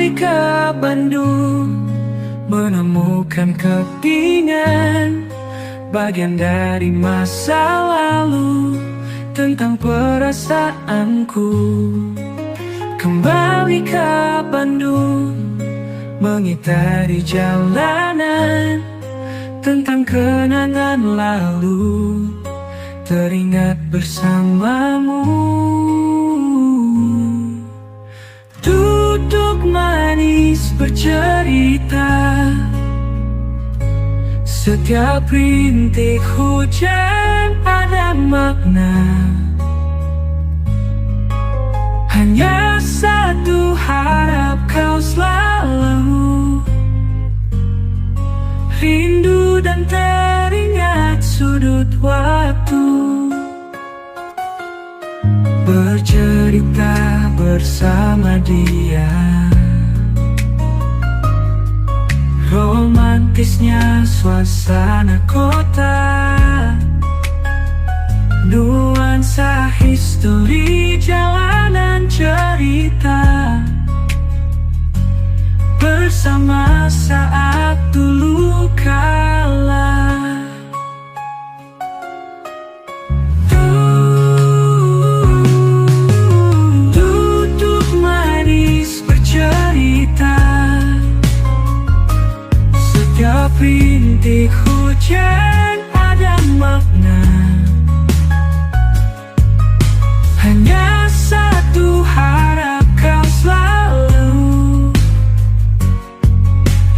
Kembali ke Bandung, menemukan kepingan, bagian dari masa lalu tentang perasaanku. Kembali ke Bandung, mengitari jalanan, tentang kenangan lalu, teringat bersamamu. Duduk manis bercerita, setiap rintik hujan ada makna. Hanya satu harap kau selalu rindu dan teringat sudut waktu. Bercerita bersama dia, romantisnya suasana kota, nuansa histori jalanan cerita, bersama saat dulu kala. Duduk manis bercerita, setiap rintik hujan ada makna. Hanya satu harap kau selalu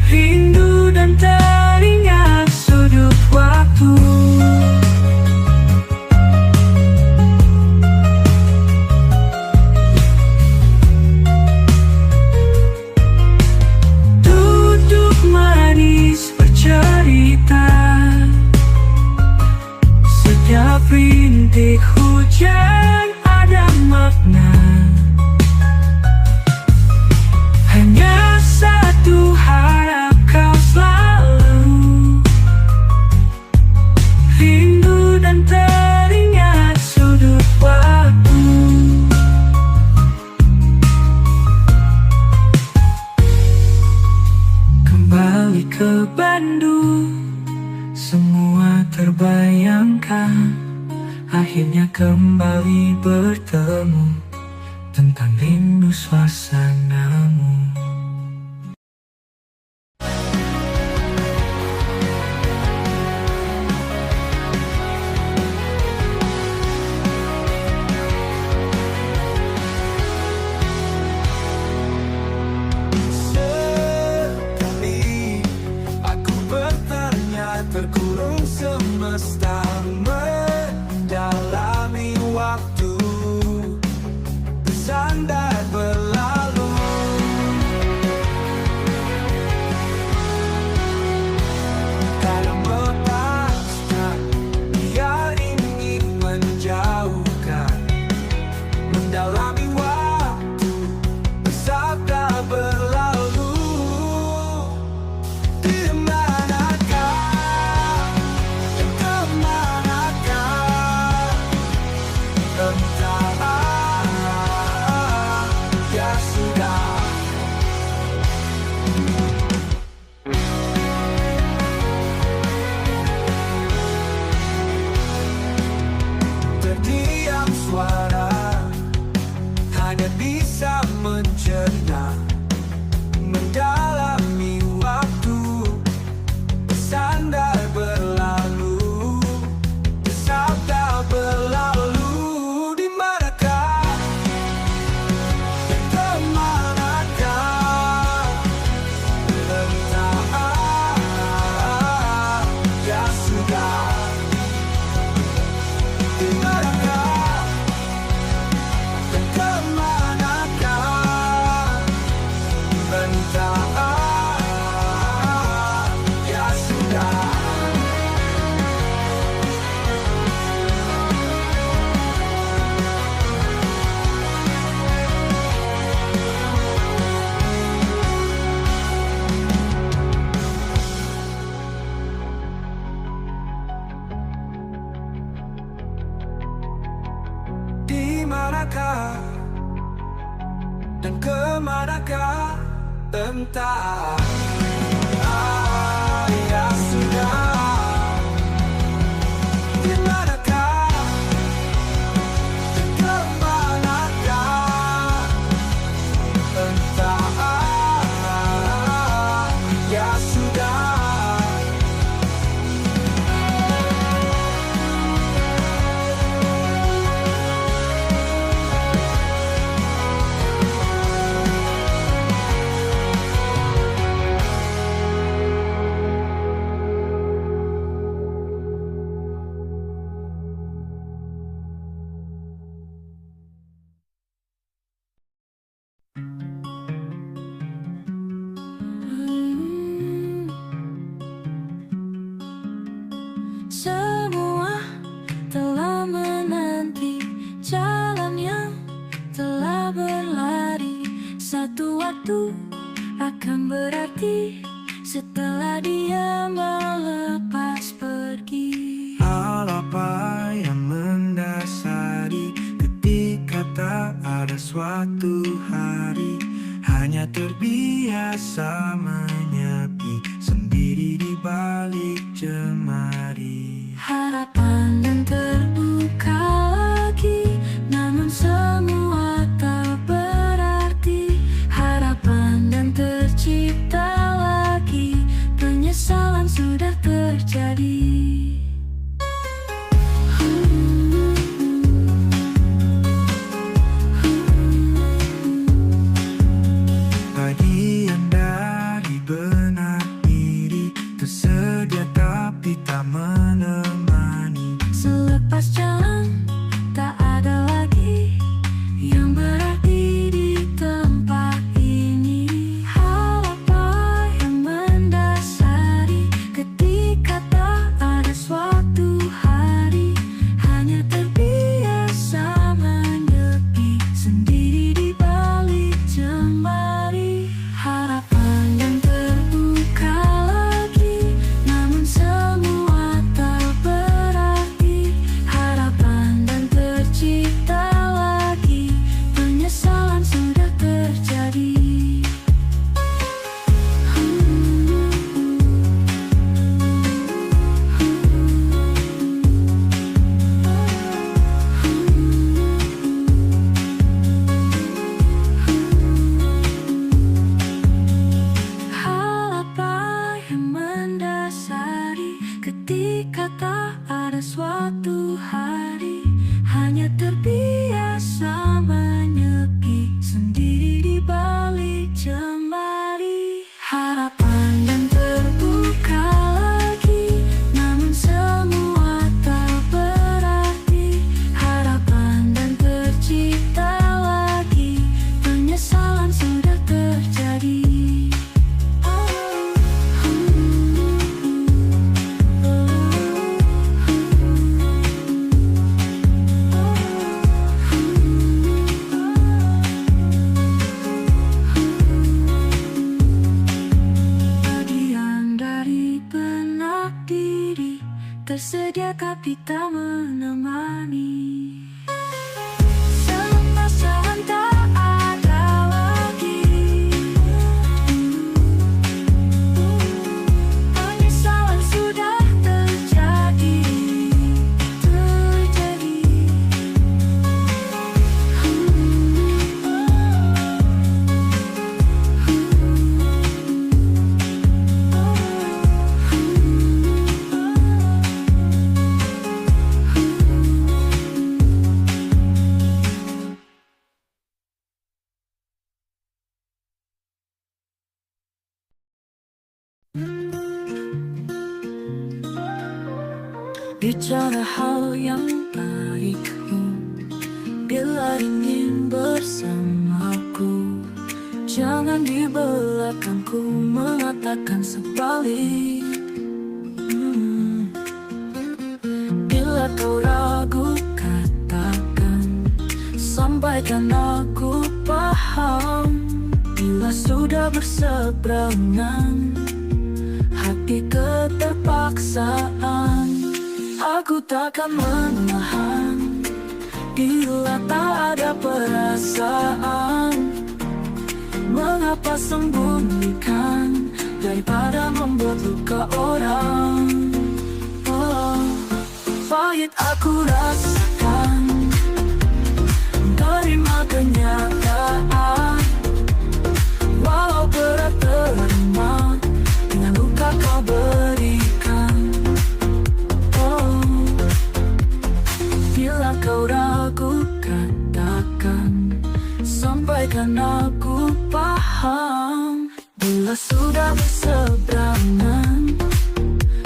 rindu dan teringat sudut waktu. Duduk manis bercerita, setiap rintik hujan ada makna. Hanya satu harap kau selalu rindu dan teringat sudut waktu. Kembali ke Bandung, semua terbayangkan, akhirnya kembali bertemu, tentang rindu suasanamu. Sekali aku bertanya, terkurung semesta mendalami waktu, bersandar berlalu. Kadang memaksa, dia ingin menjauhkan, mendalami waktu, bersabda berlalu. Di manakah, dan kemanakah, entah, ya sudah. Terdiam suara, hanya bisa mencerna, mendalami waktu, bersandar berlalu, bersabda berlalu. Di manakah, dan kemanakah, entah, ya sudah. Di manakah, dan kemanakah, entah, ya sudah. Di manakah, dan kemanakah, Entah, ya sudah. Di manakah, ke manakah? Entah, ya sudah. Semua telah menanti jalan yang telah berlari. Satu waktu akan berarti setelah dia melepas pergi. Hal apa yang mendasari ketika tak ada suatu hari hanya terbiasa menyepi sendiri di balik jemari. Harapan dan terbuka lagi, namun semua tak berarti. Harapan dan tercipta lagi, penyesalan sudah terjadi. Bagian dari benak diri tersedia tapi tak menemani. Selepas jalan, tak ada lagi yang berarti di tempat ini. Hal apa yang mendasari ketika tak ada suatu hari hanya terbiasa menyepi sendiri di balik jemari. Harapan yang terbuka lagi, namun semua tak berarti. Harapan dan tercipta lagi, penyesalan sudah terjadi. Hal apa yang mendasari ketika tak ada suatu hari hanya terbiasa menyepi sendiri di balik jemari. Harapan dan terbuka lagi, namun semua tak berarti. Harapan dan tercipta lagi, penyesalan sudah terjadi. Bagian dari benak diri tersediakah kita menemani? Selepas jalan tak ada lagi, penyesalan sudah terjadi. Bicara hal yang baik bila ingin bersamaku. Jangan di belakangku mengatakan sebalik. Bila kau ragu katakan, sampaikan aku paham. Bila sudah berseberangan hati keterpaksaan, aku takkan menahan. Bila tak ada perasaan, mengapa sembunyi aku paham. Bila sudah berseberangan,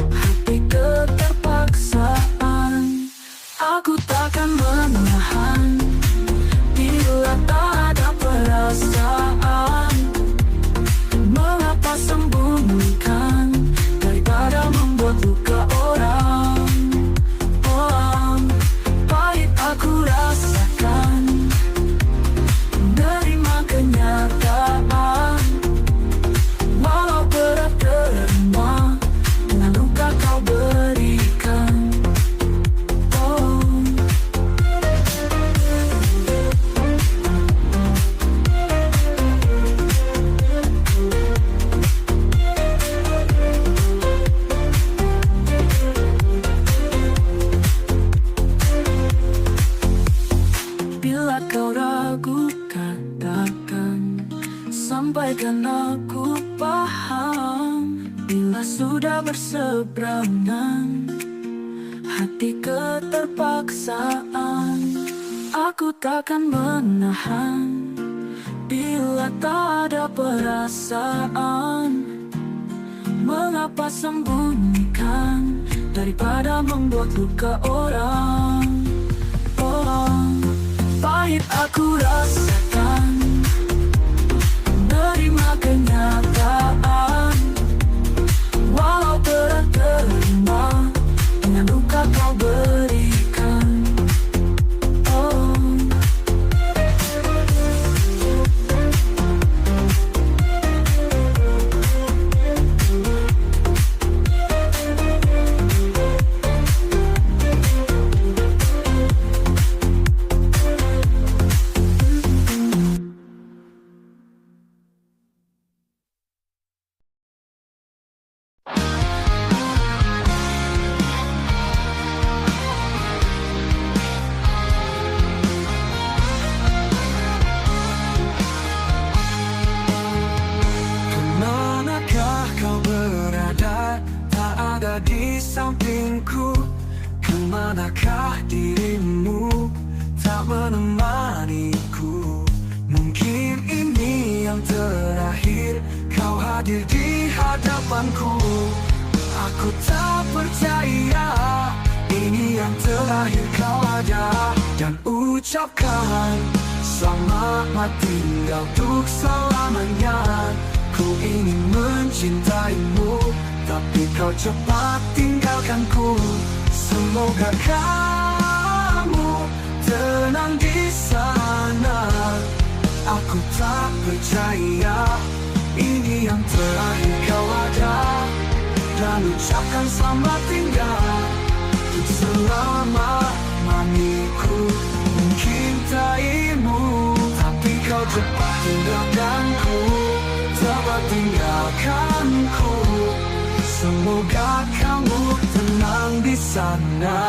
hati keterpaksaan, aku takkan menahan. Bila tak ada perasaan, mengapa sembunyikan daripada membuat luka orang? Oh, pahit aku rasakan, menerima kenyataan. Walau berat terima dengan luka kau berikan. Oh, bila kau ragu katakan, sampaikan aku paham. Bila sudah berseberangan, hati keterpaksaan, aku takkan menahan. Bila tak ada perasaan, mengapa sembunyikan daripada membuat luka orang? Oh, pahit aku rasakan, menerima kenyataan. Walau berat terima dengan luka kau berikan. Oh, kemanakah kau berada, tak ada di sampingku? Kemanakah dirimu, tak menemaniku? Mungkin ini yang terakhir kau hadir di hadapanku. Aku tak percaya ini yang terakhir kau ada. Dan ucapkan selamat tinggal untuk selamanya. Ku ingin mencintaimu, tapi kau cepat tinggalkanku. Semoga kamu tenang di sana. Aku tak percaya ini yang terakhir kau ada. Dan ucapkan selamat tinggal untuk selama-lamanya. Mencintaimu, tapi kau cepat tinggalkanku. Cepat tinggalkanku. Semoga kamu tenang di sana.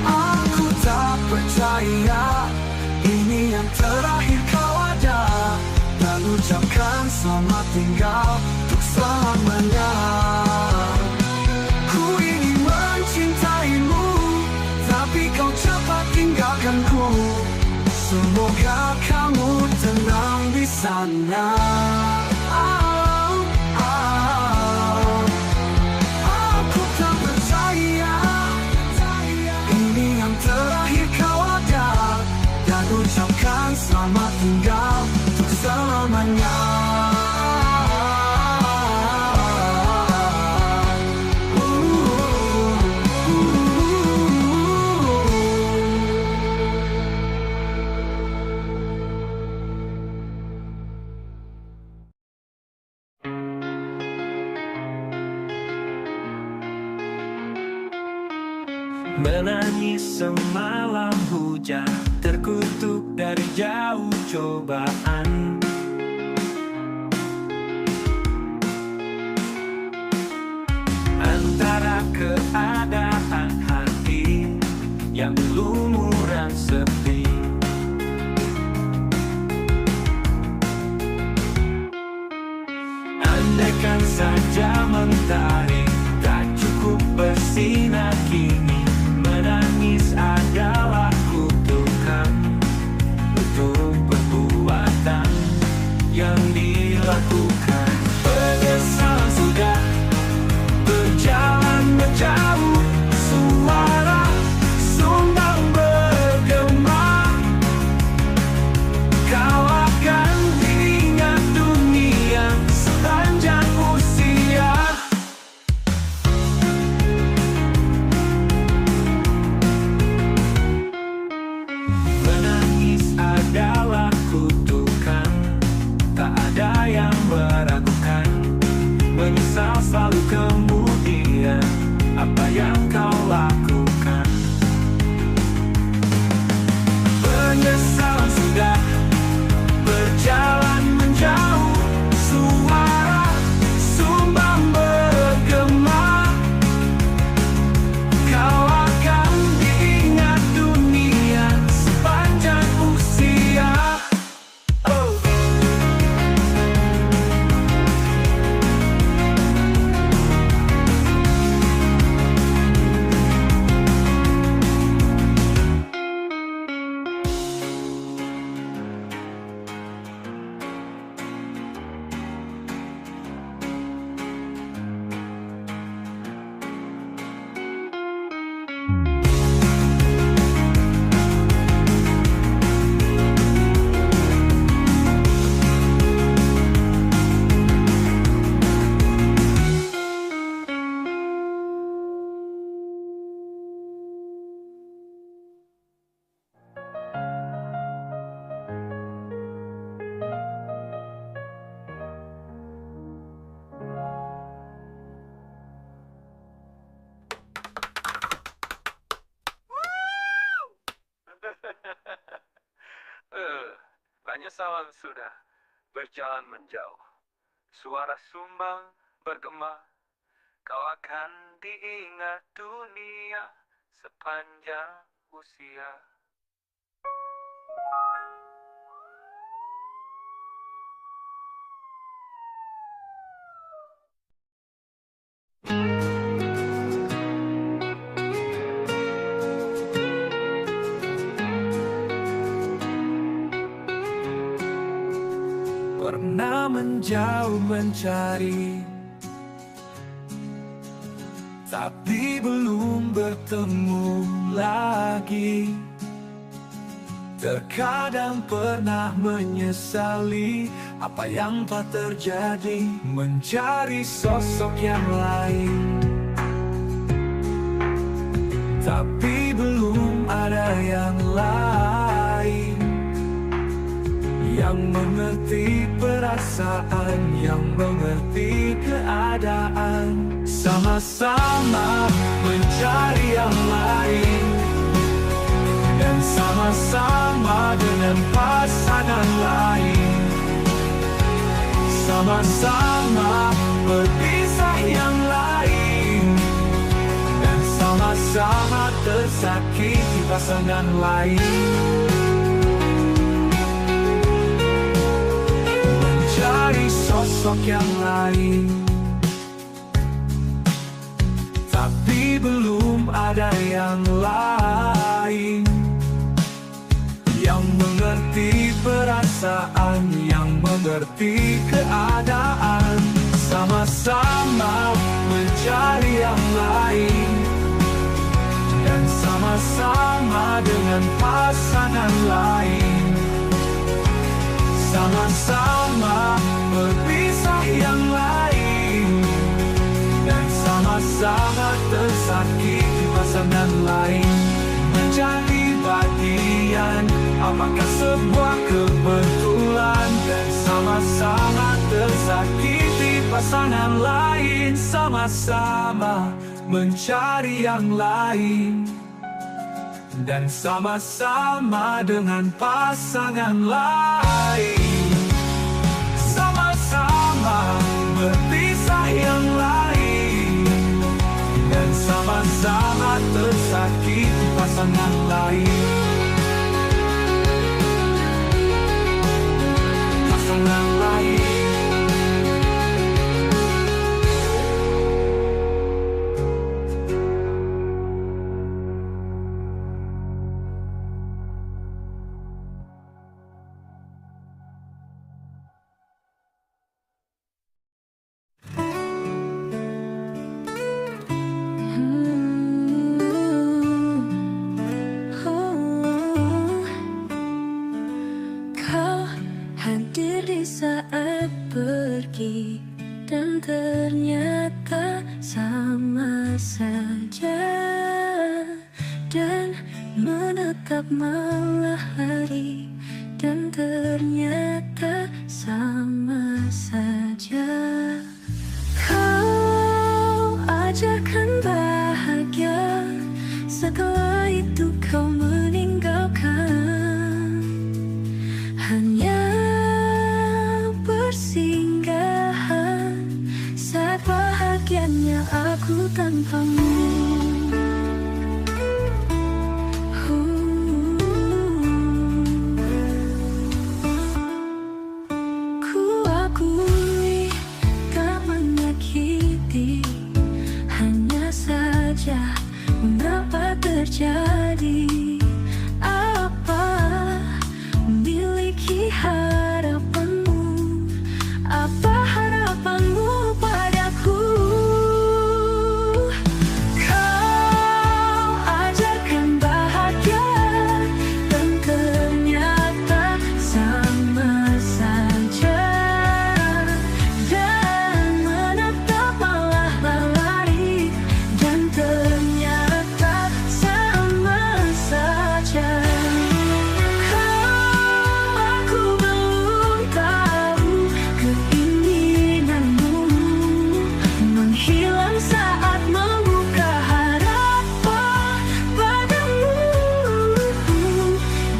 Aku tak percaya ini yang terakhir kau ada. Dan ucapkan selamat tinggal untuk selamanya. Ku ingin mencintaimu, tapi kau cepat tinggalkanku. Semoga kamu tenang di sana. Aku tak percaya ini yang terakhir kau ada. Dan ucapkan selamat tinggal untuk selamanya. Menangis semalam hujan, terkutuk dari jauh cobaan. Antara keadaan hati yang lumuran sepi, andaikan saja mentari tak cukup bersinar kini, menangis adalah kutukan untuk perbuatan yang dilakukan. Penyesalan sudah berjalan menjauh, suara sumbang bergema. Kau akan diingat dunia sepanjang usia. Menangis adalah kutukan, tak ada yang meragukan. Menyesal selalu kemudian apa yang kau lakukan. Penyesalan sudah berjalan menjauh, suara sumbang bergema. Kau akan diingat dunia sepanjang usia. Oh. Penyesalan sudah berjalan menjauh, suara sumbang bergema. Kau akan diingat dunia sepanjang usia. Pernah menjauh mencari, tapi belum bertemu lagi. Terkadang pernah menyesali apa yang telah terjadi, mencari sosok yang lain, tapi belum ada yang lain yang mengerti perasaan, yang mengerti keadaan. Sama-sama mencari yang lain, dan sama-sama dengan pasangan lain. Sama-sama berpisah yang lain, dan sama-sama tersakiti pasangan lain. Mencari sosok yang lain, tapi belum ada yang lain yang mengerti perasaan, yang mengerti keadaan. Sama-sama mencari yang lain, dan sama-sama dengan pasangan lain. Sama-sama berpisah yang lain, dan sama-sama tersakiti pasangan lain. Menjadi bagian, apakah sebuah kebetulan? Dan sama-sama tersakiti pasangan lain. Sama-sama mencari yang lain, dan sama-sama dengan pasangan lain. Sama-sama berpisah yang lain, dan sama-sama tersakiti pasangan lain. Pasangan lain. lagi, dan ternyata sama saja. Dan menetap malah hari, dan ternyata sama saja. Kau ajarkan bahagia, setelah itu kau meninggalkan. Hanya bersinggahan saat bahagianya aku tanpamu. Ku akui tak menyakiti, hanya saja mengapa terjadi. Apa memiliki harapanmu? Apa harapanmu padaku? Kau ajarkan bahagia, dan ternyata sama saja. Dan menetap malah lari, dan ternyata sama saja. Aku belum tahu keinginanmu menghilang saat membuka harapan padamu.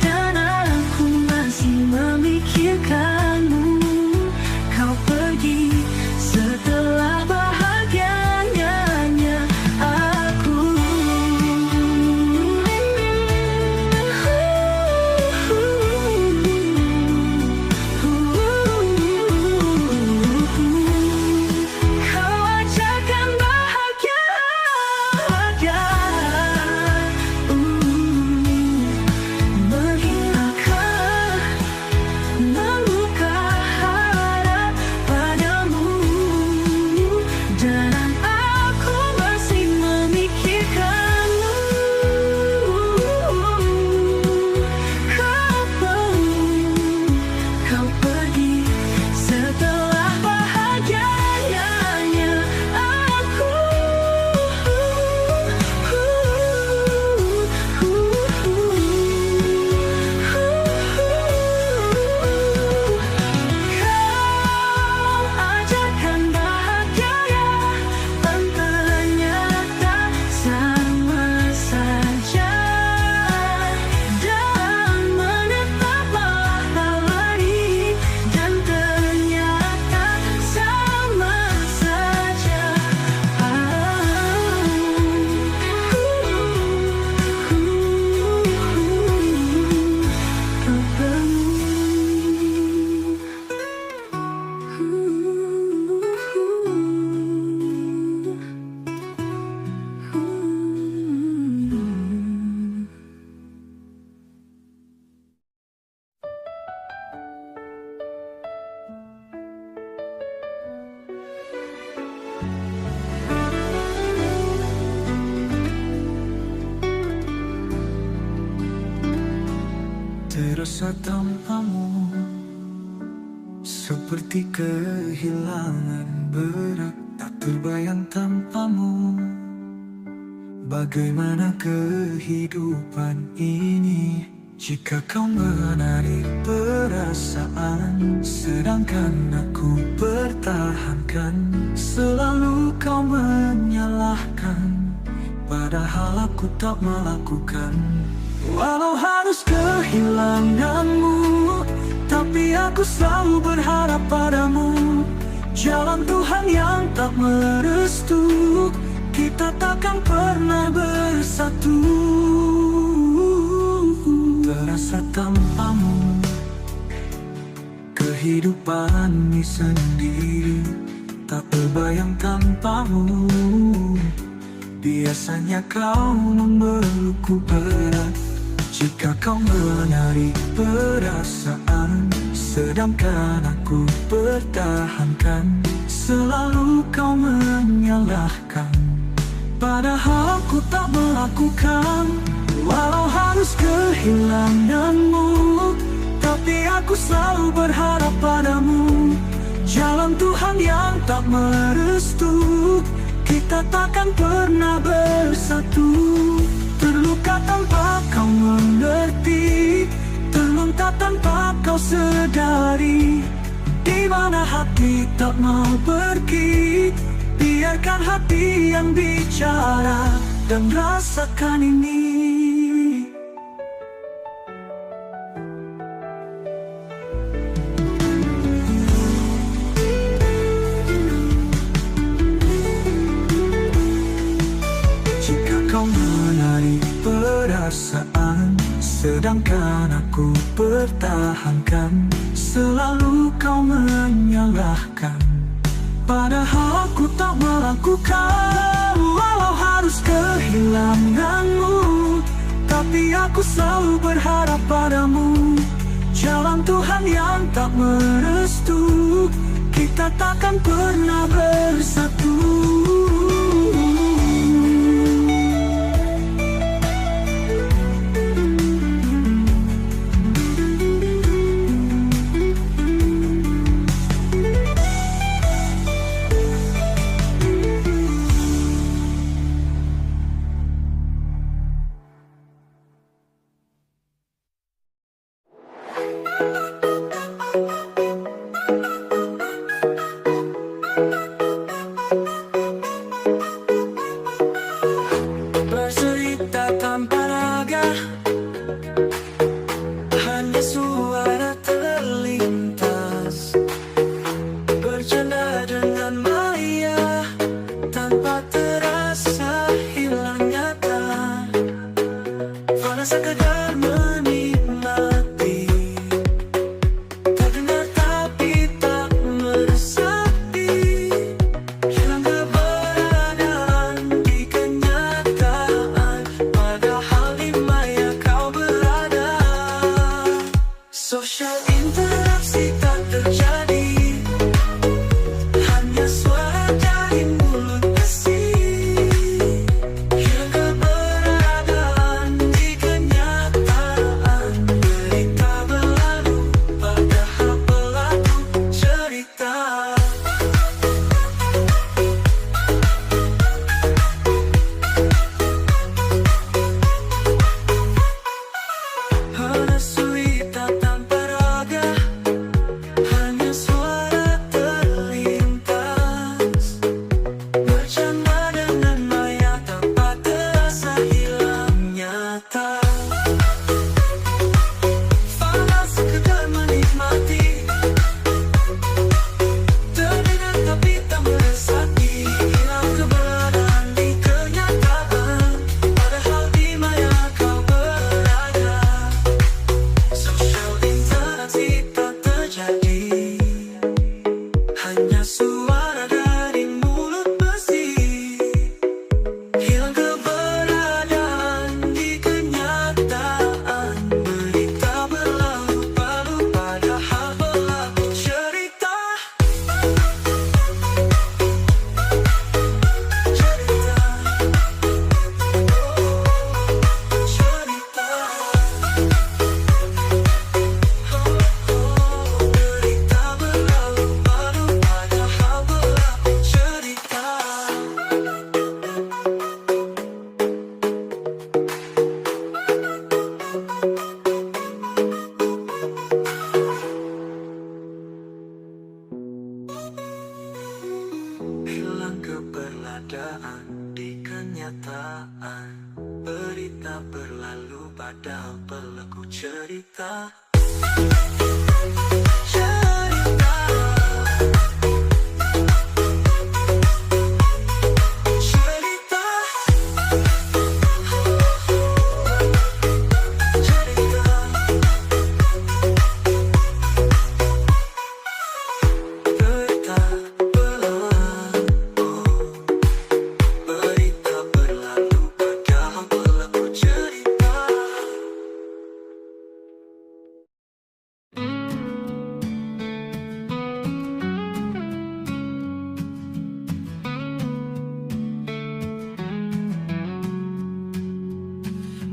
Dan aku masih memikirkanmu. Kau pergi setelah bahagianya aku. Kau ajarkan bahagia, menghilangkan, membuka harap padamu. Dan aku masih memikirkanmu. Kau pergi setelah bahagianya aku. Kau ajarkan bahagia, dan ternyata sama saja. Dan menetap malah lari, dan ternyata sama saja. Terasa tanpamu seperti kehilangan berat, tak terbayang tanpamu. Bagaimana kehidupan ini jika kau menarik perasaan, sedangkan aku pertahankan. Selalu kau menyalahkan, padahal aku tak melakukan. Walau harus kehilanganmu, tapi aku selalu berharap padamu. Jalan Tuhan yang tak merestu, kita takkan pernah bersatu. Terasa tanpamu kehidupan ini sendiri, tak terbayang tanpamu. Biasanya kau memelukku berat jika kau menarik perasaan, sedangkan aku pertahankan. Selalu kau menyalahkan, padahal aku tak melakukan. Walau harus kehilanganmu, tapi aku selalu berharap padamu. Jalan Tuhan yang tak merestu, kita takkan pernah bersatu. Terluka tanpa kau mengerti, terlunta tanpa kau sedari. Di mana hati tak mau pergi, biarkan hati yang bicara dan rasakan ini. Jika kau menarik perasaan, sedangkan aku pertahankan, selalu kau menyalahkan, padahal aku tak melakukan. Walau harus kehilanganmu, tapi aku selalu berharap padamu. Jalan Tuhan yang tak merestu, kita takkan pernah bersatu. Bercerita tanpa raga, hanya suara terlintas. Bercanda dengan maya, tanpa terasa hilang nyata. Pada sekedar menikmati, terdengar tapi tak meresapi. Hilang keberadaan di kenyataan, padahal di maya kau berada. Sosial interaksi tak terjadi, hanya suara dari mulut besi. Hilang keberadaan di kenyataan, berita berlalu, padahal pelaku cerita. Hanya cerita tanpa raga, hanya suara terlintas. Bercanda dengan maya, tanpa terasa hilang nyata. Fana sekedar menikmati, terdengar tapi tak meresapi. Hilang keberadaan di kenyataan, padahal di maya kau berada. Sosial interaksi tak terjadi, hanya suara dari mulut besi. Hilang keberadaan di kenyataan, berita berlalu-lalu, padahal pelaku cerita. Berita berlalu-lalu, padahal pelaku cerita. Hilang keberadaan di kenyataan, berita berlalu, padahal pelaku cerita. Cerita. Cerita. Cerita. Berita berlalu, berita berlalu, padahal pelaku cerita.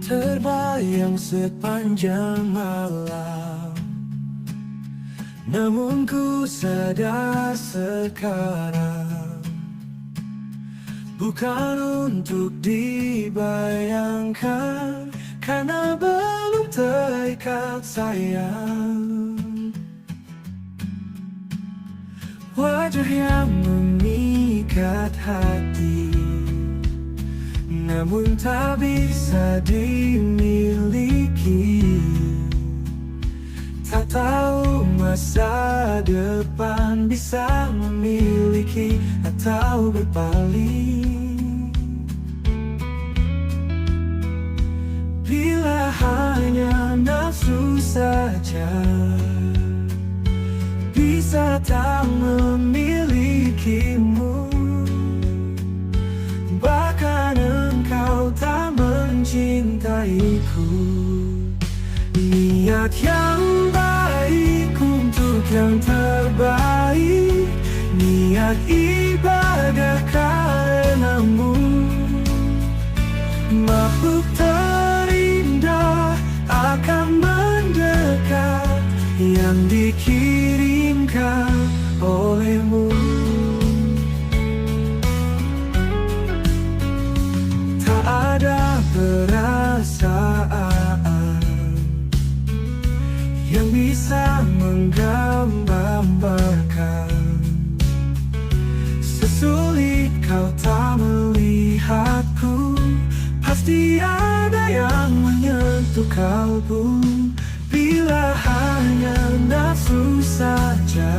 Terbayang sepanjang malam, Namun ku sadar sekarang bukan untuk dibayangkan, karena belum terikat sayang. Wajah yang memikat hati, namun tak bisa dimiliki. Tak tahu masa depan bisa memiliki atau berpaling. Bila hanya nafsu saja bisa tak memilikimu, bahkan engkau tak mencintaiku. Niat yang baik untuk yang terbaik, niat ibadah karenamu. Makhluk terindah akan mendekat, yang dikirimkan olehmu. Tak ada perasaan yang bisa menggambarkan, sesulit kau tak melihatku. Pasti ada yang menyentuh kalbu. Bila hanya nafsu saja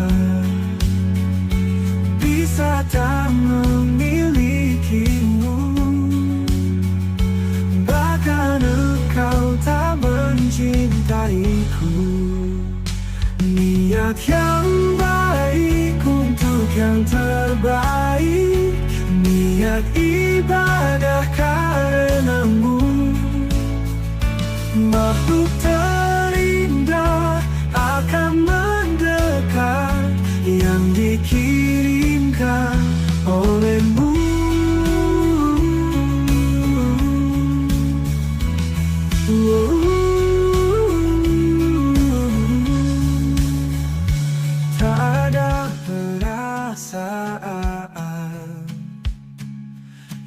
bisa tak memilikimu, bahkan engkau tak mencintaiku. Niat yang baik untuk yang terbaik, niat ibadah karenamu. Makhluk terindah akan mendekat, yang dikirimkan olehmu. Tak ada perasaan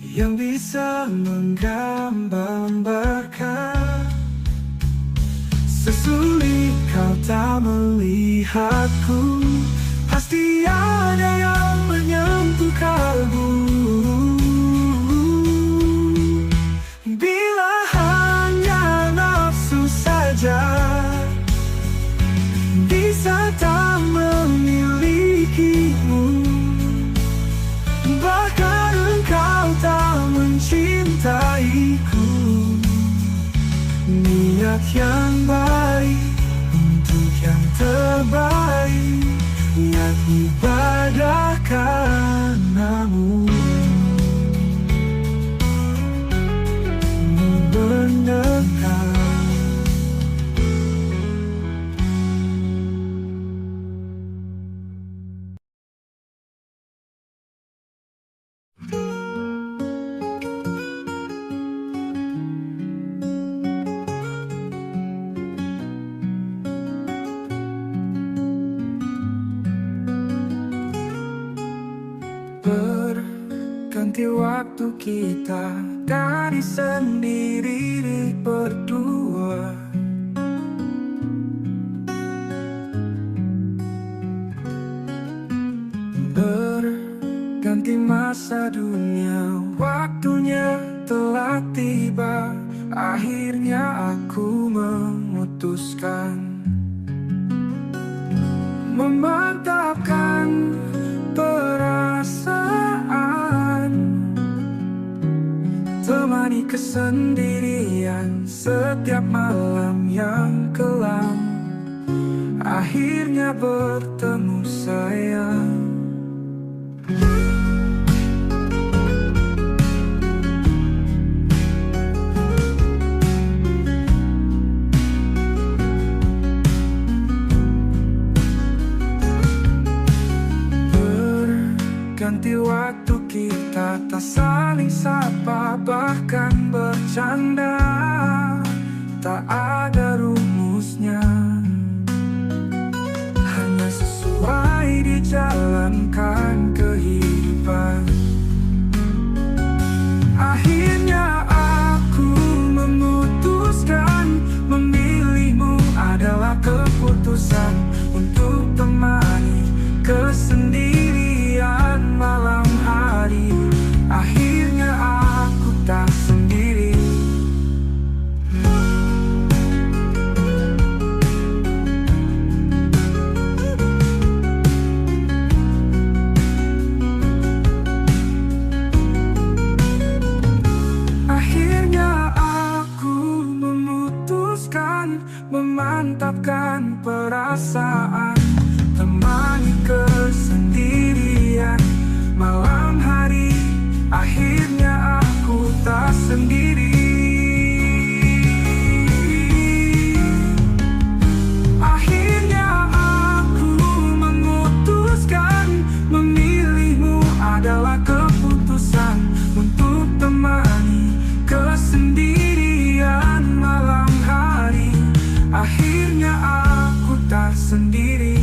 yang bisa menggambarkan, sesulit kau tak melihatku. Pasti ada yang menyentuh kalbu. Bila hanya nafsu saja bisa tak memilikimu, bahkan engkau tak mencintaiku. Niat yang baik untuk yang terbaik, niat ibadah karenamu. Mendekat. Berganti waktu kita dari sendiri berdua. Berganti masa dunia, waktunya telah tiba. Akhirnya aku memutuskan memantapkan perasaan, temani kesendirian setiap malam yang kelam. Akhirnya bertemu sayang. Ganti waktu kita tak saling sapa, bahkan bercanda. Tak ada rumusnya, hanya dijalankan kehidupan. Akhirnya aku memutuskan memilihmu adalah keputusan untuk temani kesendirian malam hari. Akhirnya aku tak sendiri. Akhirnya aku memutuskan memantapkan perasaan, temani kesendirian malam hari. Akhirnya aku tak sendiri. Akhirnya aku memutuskan memilihmu adalah keputusan untuk temani kesendirian malam hari. Akhirnya aku tak sendiri.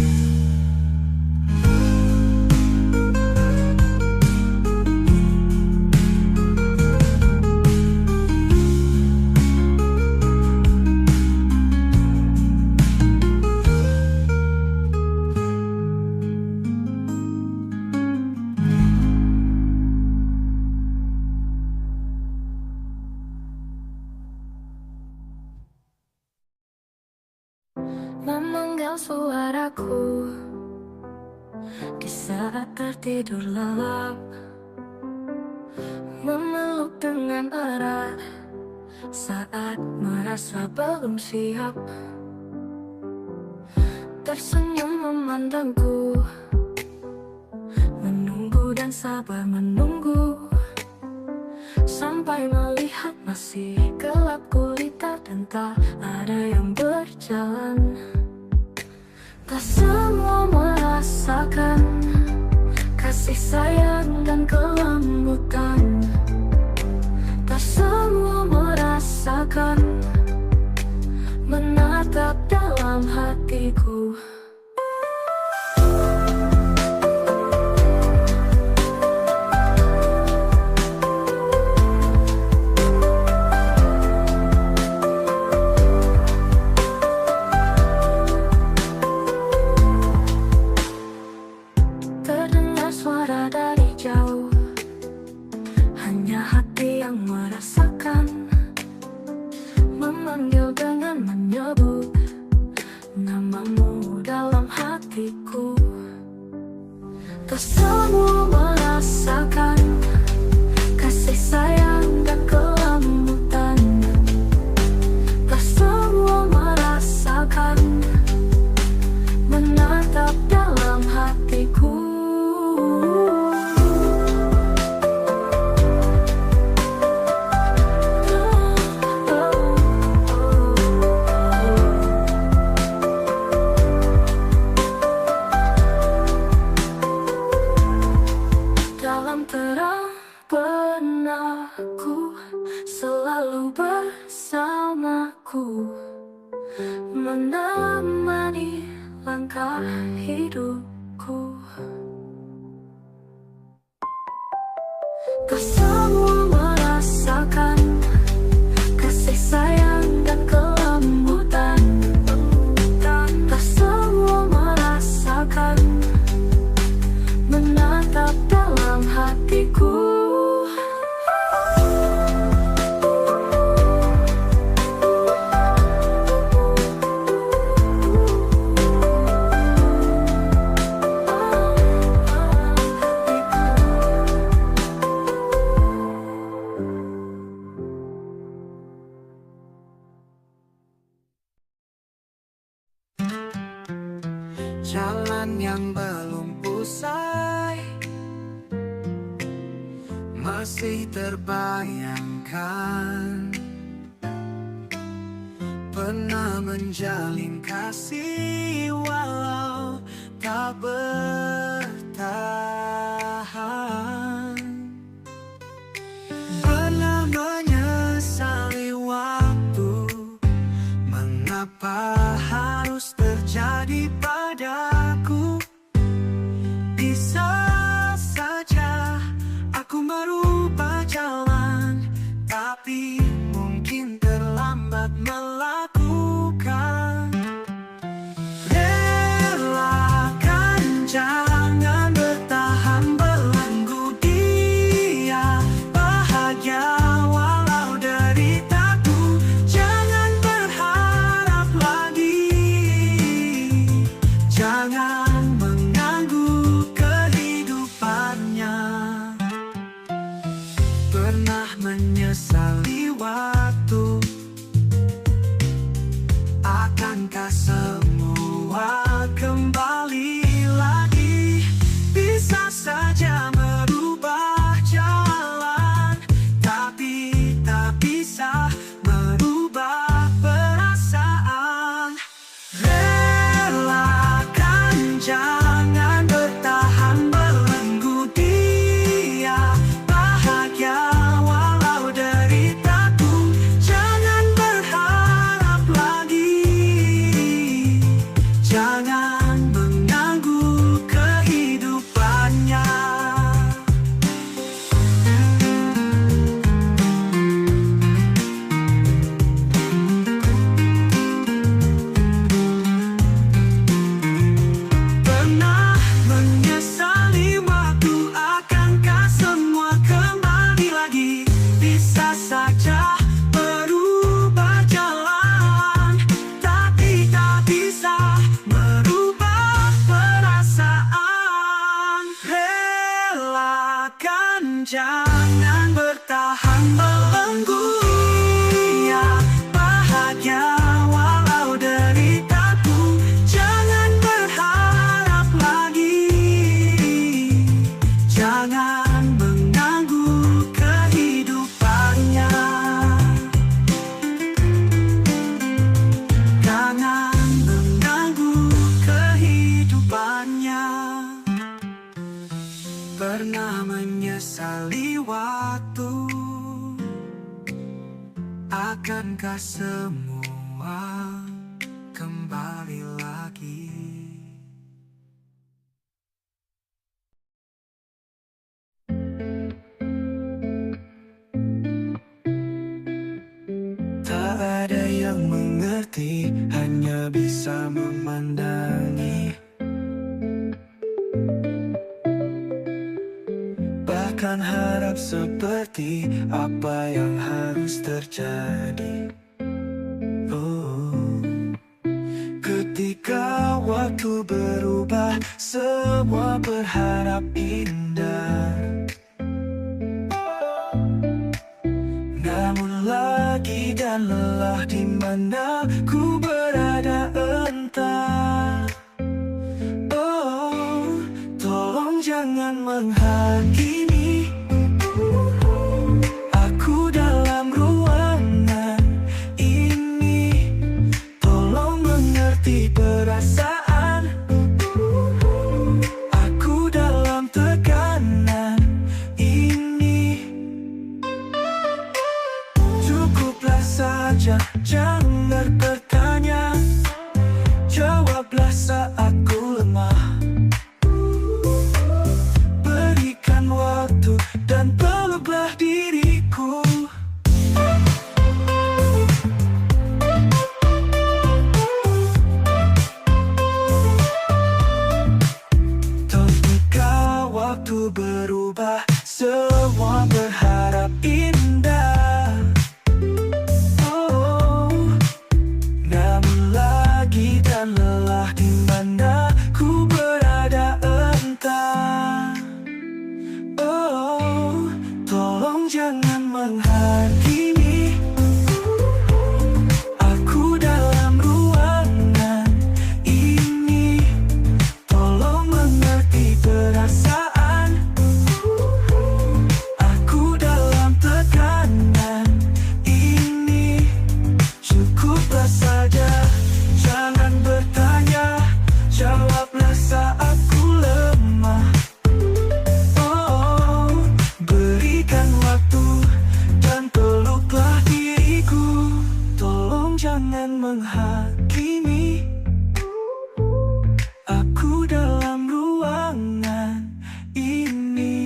Memanggil suaraku di saat tertidur lelap, memeluk dengan erat saat merasa belum siap, tersenyum memandangku, menunggu dan sabar menunggu, sampai melihat masih gelap gulita dan tak ada yang berjalan. Tak semua merasakan kasih sayang dan kelembutan. Tak semua merasakan menatap dalam hatiku. Memanggil dengan menyebut namamu dalam hatiku. Tak semua merasakan kasih sayang dan kelembutan. Tak semua merasakan menatap dalam hatiku. Terang benakku selalu bersamaku, menemani langkah hidupku. Tak semua merasakan kasih sayang dan kelembutan. Tak semua merasakan menatap dalam hatiku. Jalan yang belum usai masih terbayangkan, pernah menjalin kasih walau tak bertahan, pernah menyesali waktu mengapa harus terjadi padaku. menyesali waktu. Akankah semua kembali lagi? Bisa saja merubah jalan, tapi tak bisa merubah perasaan. Relakan, jangan bertahan belenggu. Dia bahagia walau deritaku. Jangan berharap lagi, jangan mengganggu kehidupannya. Pernah menyesali waktu, akankah semua kembali lagi? Bisa saja berubah jalan, tapi tak bisa merubah perasaan. Relakan, jangan bertahan belenggu. Dia bahagia walau deritaku. Jangan berharap lagi, jangan mengganggu kehidupannya. Jangan mengganggu kehidupannya. Pernah menyesali waktu, akankah semua kembali lagi? Tak ada yang mengerti, hanya bisa memandangi. Bahkan harap seperti apa yang harus terjadi. Oh, ketika waktu berubah, semua berharap indah. Namun lagi dan lelah, di mana ku berada entah. Oh, tolong jangan menghakimi aku dalam ruangan ini. Tolong mengerti perasaan aku dalam tekanan ini. Cukuplah saja, jangan bertanya. Jawablah saat ku lemah. Berikan waktu dan peluklah diriku. Ketika waktu berubah, semua berharap indah. Oh, namun lagi dan lelah, di mana ku berada entah. Oh, tolong jangan menghakimi aku dalam ruangan ini. Tolong mengerti perasaan aku dalam tekanan ini. Cukuplah saja, jangan bertanya. Jawablah saat ku lemah. Oh, berikan waktu dan peluklah diriku. Tolong jangan menghakimi aku dalam ruangan ini.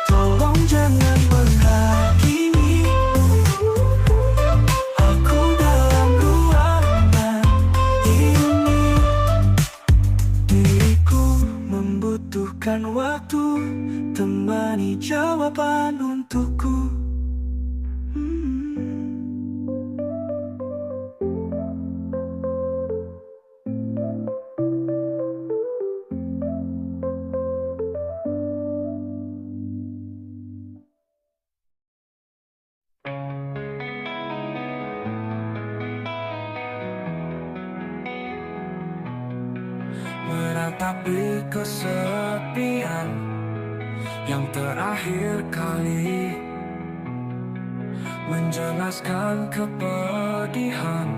Tolong jangan menghakimi aku dalam ruangan ini. Diriku membutuhkan waktu, temani jawaban untukku. meratapi kesepian yang terakhir kali, menjelaskan kepedihan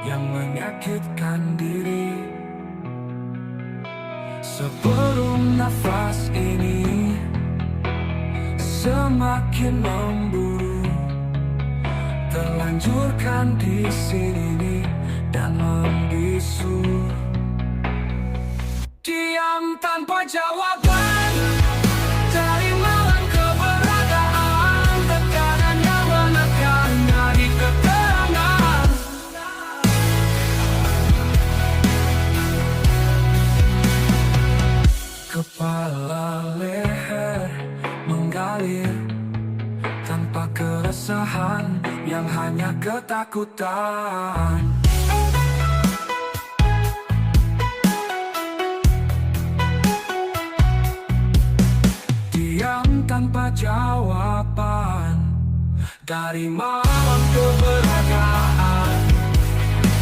yang menyakitkan diri. Sebelum nafas ini semakin memburu, terlanjurkan di sini dan membisu. Diam tanpa jawaban, cari malam keberadaan, tekanan yang menekan dari keterangan. Kepala leher mengalir tanpa keresahan yang hanya ketakutan. Diam tanpa jawaban dari malam keberadaan,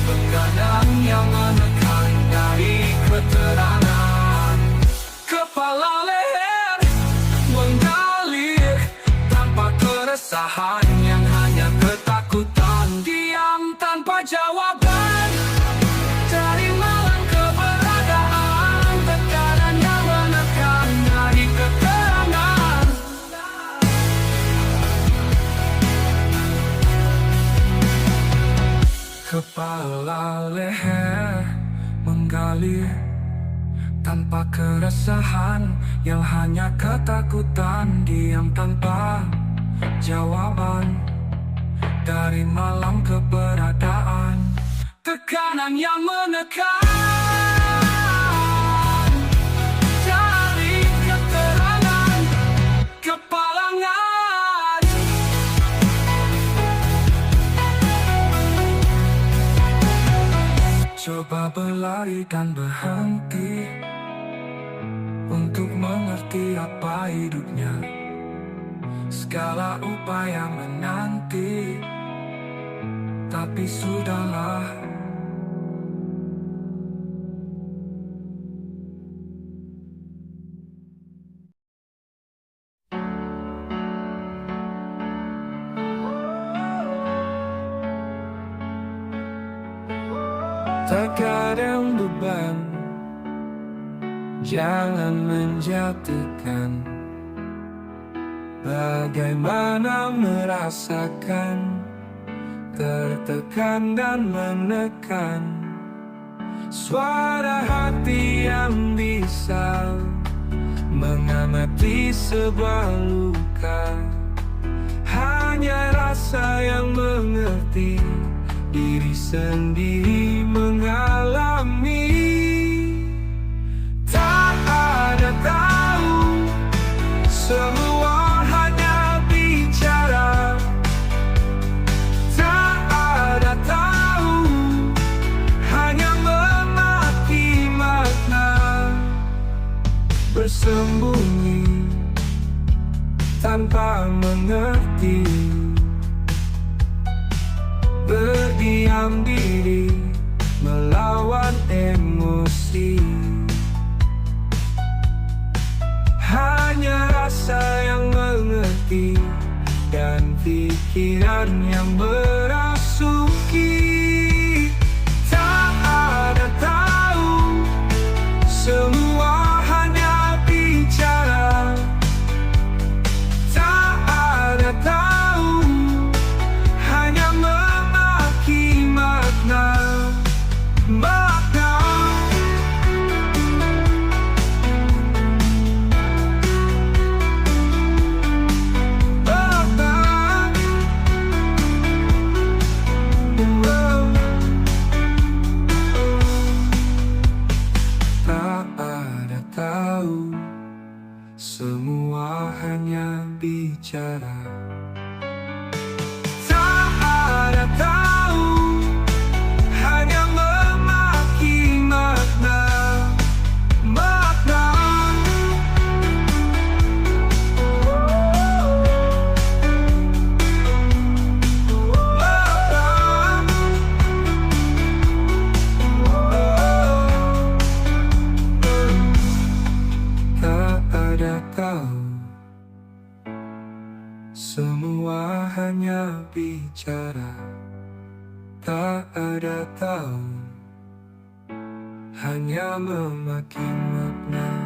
tekanan yang menekan dari keterangan. Kepala leher mengalir tanpa keresahan yang hanya ketakutan. Diam tanpa jawaban dari malam keberadaan, tekanan yang menekan dari keterangan. Kepala leher mengalir tanpa keresahan yang hanya ketakutan. Diam tanpa jawaban dari malam keberadaan, tekanan yang menekan dari keterangan. Kepalangan coba berlari dan berhenti untuk mengerti apa hidupnya. Segala upaya menanti, tapi sudahlah. Terkadang beban jangan menjatuhkan. Bagaimana merasakan tertekan dan menekan, suara hati yang bisa mengamati sebuah luka. Hanya rasa yang mengerti diri sendiri mengalami. Tak ada tahu, semua hanya bicara. Tak ada tahu, hanya memaki makna. Bersembunyi tanpa mengerti, berdiam diri melawan emosi. Hanya rasa yang mengerti dan pikiran yang merasuki. Tak ada tahu, semua hanya bicara. Tak ada tahu, hanya memaki makna. Semua hanya bicara, tak ada tahu, hanya memakai makna.